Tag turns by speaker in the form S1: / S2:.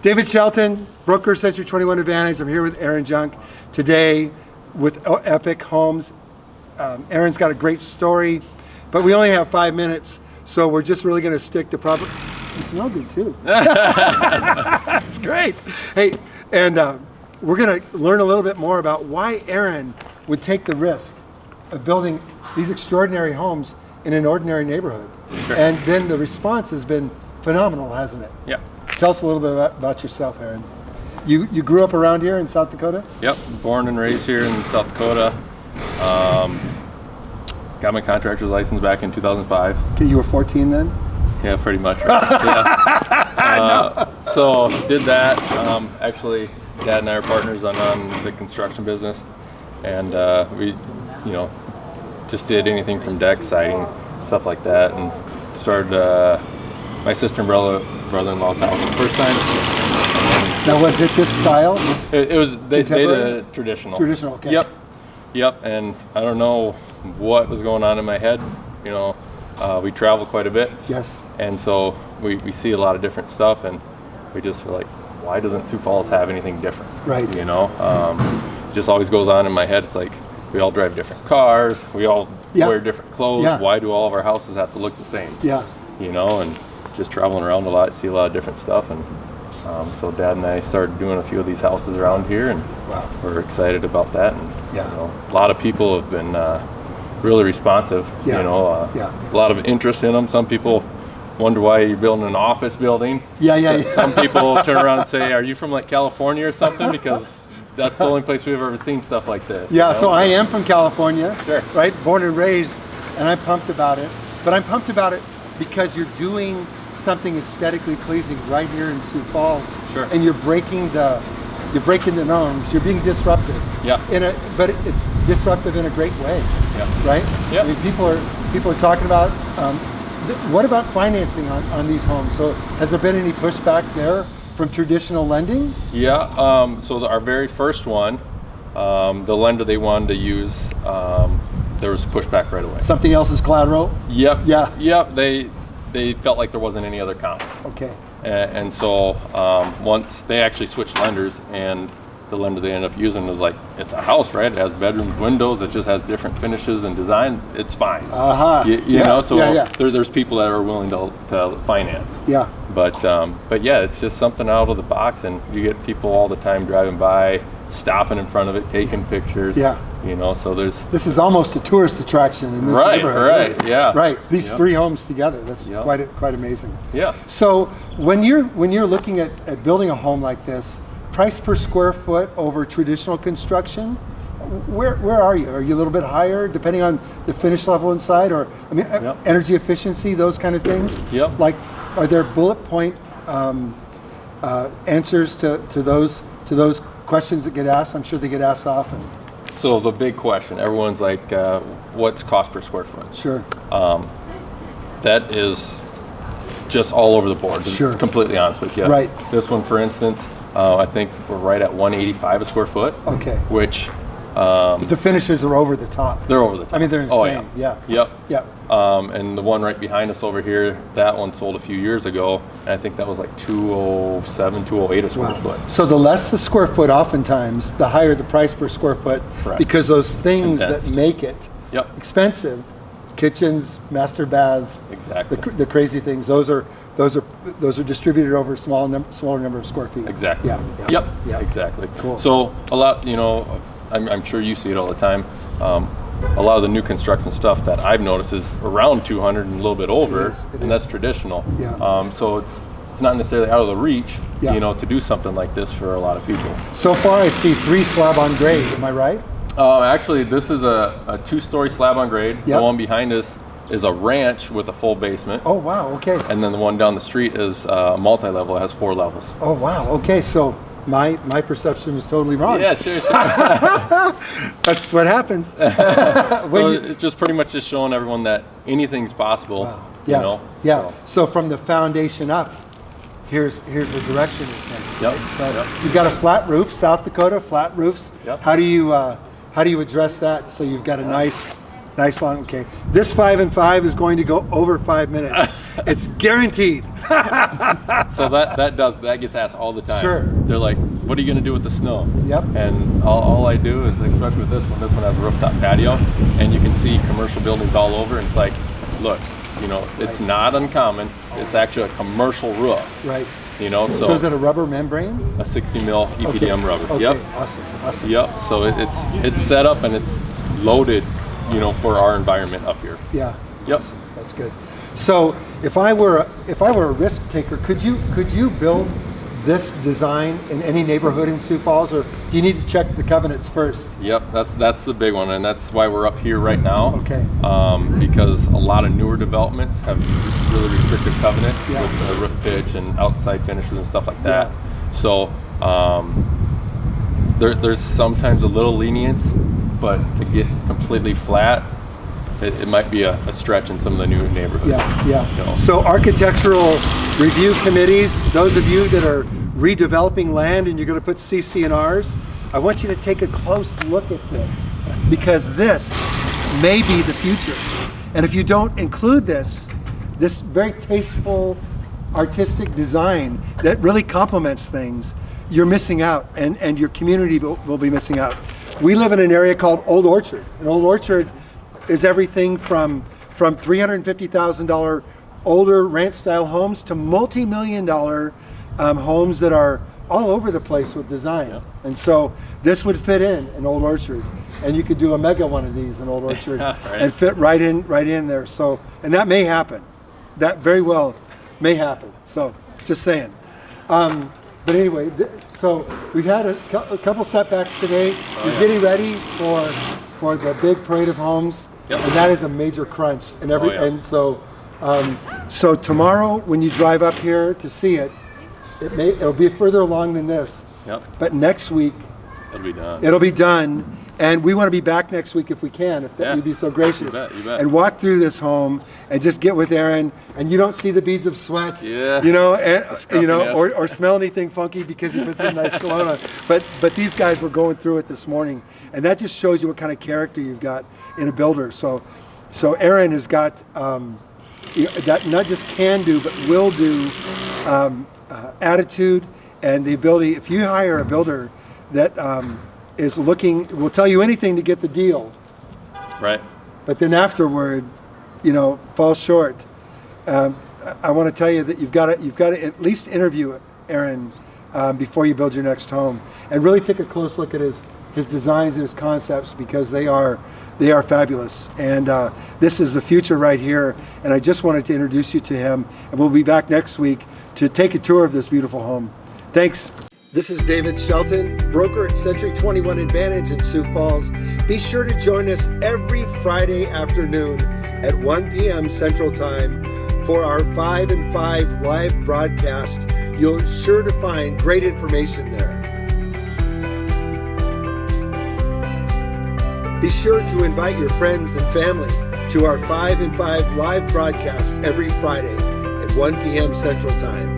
S1: David Shelton, broker Century 21 Advantage. I'm here with Aaron Junck today with Epic Homes. Aaron's got a great story, but we only have 5 minutes, so we're just really going to stick to proper. You smell good too. That's great. Hey, and we're going to learn a little bit more about why Aaron would take the risk of building these extraordinary homes in an ordinary neighborhood.
S2: Sure.
S1: And then the response has been phenomenal, hasn't it?
S2: Yeah.
S1: Tell us a little bit about yourself, Aaron. You grew up around here in South Dakota?
S2: Yep, born and raised here in South Dakota. Got my contractor's license back in 2005.
S1: Okay, you were 14 then?
S2: Yeah, pretty much. Yeah. So did that. Actually, Dad and I are partners on the construction business, and we, just did anything from deck, siding, stuff like that, and started my sister and brother-in-law's house the first time.
S1: Now, was it this style?
S2: It was they did traditional.
S1: Traditional, okay.
S2: Yep. And I don't know what was going on in my head. We travel quite a bit.
S1: Yes.
S2: And so we see a lot of different stuff, and we just were like, why doesn't Sioux Falls have anything different?
S1: Right.
S2: It just always goes on in my head. It's like we all drive different cars, we all wear different clothes.
S1: Yeah.
S2: Why do all of our houses have to look the same?
S1: Yeah.
S2: And just traveling around a lot, see a lot of different stuff, and so Dad and I started doing a few of these houses around here, and we're excited about that. And a lot of people have been really responsive. A lot of interest in them. Some people wonder why you're building an office building. Some people turn around and say, "Are you from like California or something?" Because that's the only place we've ever seen stuff like this.
S1: So I am from California,
S2: Sure.
S1: right? Born and raised, and I'm pumped about it. But I'm pumped about it because you're doing something aesthetically pleasing right here in Sioux Falls.
S2: Sure.
S1: And you're breaking the norms. You're being disruptive.
S2: Yeah.
S1: But it's disruptive in a great way.
S2: Yeah.
S1: Right?
S2: Yeah.
S1: I mean, people are talking about what about financing on these homes? So has there been any pushback there from traditional lending?
S2: Yeah. So our very first one, the lender they wanted to use, there was pushback right away.
S1: Something else is collateral?
S2: Yep.
S1: Yeah.
S2: Yep. They felt like there wasn't any other comp.
S1: Okay.
S2: And so once they actually switched lenders, and the lender they ended up using was like, it's a house, right? It has bedrooms, windows, it just has different finishes and design. It's fine. There's people that are willing to finance. Yeah. But yeah, it's just something out of the box, and you get people all the time driving by, stopping in front of it, taking pictures. Yeah. So
S1: this is almost a tourist attraction in this neighborhood.
S2: Right. Yeah.
S1: Right. These three homes together. That's quite amazing.
S2: Yeah.
S1: So when you're looking at building a home like this, price per square foot over traditional construction, where are you? Are you a little bit higher depending on the finish level inside, or energy efficiency, those kind of things?
S2: Yep.
S1: Like, are there bullet point answers to those questions that get asked? I'm sure they get asked often.
S2: So the big question, everyone's like, what's cost per square foot?
S1: Sure.
S2: That is just all over the board, to be completely honest with you.
S1: Right.
S2: This one, for instance, I think we're right at $185 a square foot.
S1: Okay.
S2: Which
S1: the finishes are over the top.
S2: They're over the top.
S1: I mean, they're insane. Yep.
S2: And the one right behind us over here, that one sold a few years ago, and I think that was like $207, $208 a square foot.
S1: So the less the square foot, oftentimes, the higher the price per square foot. Correct. Because those things that make it expensive, kitchens, master baths, the crazy things, those are distributed over a smaller number of square feet.
S2: Exactly.
S1: Yeah.
S2: Exactly.
S1: Cool.
S2: So a lot, I'm sure you see it all the time. A lot of the new construction stuff that I've noticed is around 200 and a little bit over, and that's traditional. Yeah. So it's not necessarily out of the reach, to do something like this for a lot of people. So
S1: far, I see 3 slab on grade. Am I right?
S2: Actually, this is a 2-story slab on grade. Yep. The one behind us is a ranch with a full basement. Oh wow. Okay. And then the one down the street is multi-level. It has 4 levels. Oh wow. Okay. So my perception was totally wrong. Yeah, sure.
S1: That's what happens.
S2: So it's just pretty much just showing everyone that anything's possible. Wow.
S1: Yeah. So from the foundation up, here's the direction it's in.
S2: Yep.
S1: So you've got a flat roof, South Dakota flat roofs. Yep. How do you address that so you've got a nice long? Okay. This 5 and 5 is going to go over 5 minutes. It's guaranteed.
S2: So that gets asked all the time.
S1: Sure.
S2: They're like, what are you going to do with the snow?
S1: Yep.
S2: And all I do is, especially with this one has a rooftop patio, and you can see commercial buildings all over, and it's like, look, it's not uncommon. It's actually a commercial roof.
S1: Right.
S2: So
S1: is it a rubber membrane?
S2: A 60 mil EPDM rubber.
S1: Okay.
S2: Yep.
S1: Awesome.
S2: Yep. So it's set up and it's loaded, for our environment up here.
S1: Yeah.
S2: Yep.
S1: Awesome. That's good. So if I were a risk taker, could you build this design in any neighborhood in Sioux Falls, or do you need to check the covenants first?
S2: Yep, that's the big one, and that's why we're up here right now.
S1: Okay.
S2: Because a lot of newer developments have really restrictive covenant with the roof pitch and outside finishes and stuff like that.
S1: Yeah.
S2: So there's sometimes a little lenience, but to get completely flat, it might be a stretch in some of the new neighborhoods.
S1: Yeah. So architectural review committees, those of you that are redeveloping land and you're going to put CC&Rs, I want you to take a close look at this, because this may be the future. And if you don't include this very tasteful, artistic design that really complements things, you're missing out, and your community will be missing out. We live in an area called Old Orchard, and Old Orchard is everything from $350,000 older ranch-style homes to multi-million-dollar homes that are all over the place with design.
S2: Yeah.
S1: And so this would fit in Old Orchard, and you could do a mega one of these in Old Orchard and fit right in there. So, and that may happen. That very well may happen. So, just saying. But anyway, so we've had a couple setbacks today. We're getting ready for the big parade of homes.
S2: Yep.
S1: And that is a major crunch. And
S2: yeah.
S1: so tomorrow when you drive up here to see it'll be further along than this.
S2: Yep.
S1: But next week
S2: it'll be
S1: done. And we want to be back next week if we can, you'd be so gracious.
S2: You bet.
S1: And walk through this home and just get with Aaron, and you don't see the beads of sweat,
S2: Yeah.
S1: or smell anything funky because he puts some nice cologne on. But these guys were going through it this morning, and that just shows you what kind of character you've got in a builder. So Aaron has got that not just can do but will do attitude and the ability. If you hire a builder that will tell you anything to get the deal,
S2: right?
S1: But then afterward, falls short. I want to tell you that you've got to at least interview Aaron before you build your next home, and really take a close look at his designs and his concepts, because they are fabulous. And this is the future right here. And I just wanted to introduce you to him, and we'll be back next week to take a tour of this beautiful home. Thanks. This is David Shelton, broker at Century 21 Advantage in Sioux Falls. Be sure to join us every Friday afternoon at 1 p.m. Central Time for our 5 and 5 live broadcast. You'll sure to find great information there. Be sure to invite your friends and family to our 5 and 5 live broadcast every Friday at 1 p.m. Central Time.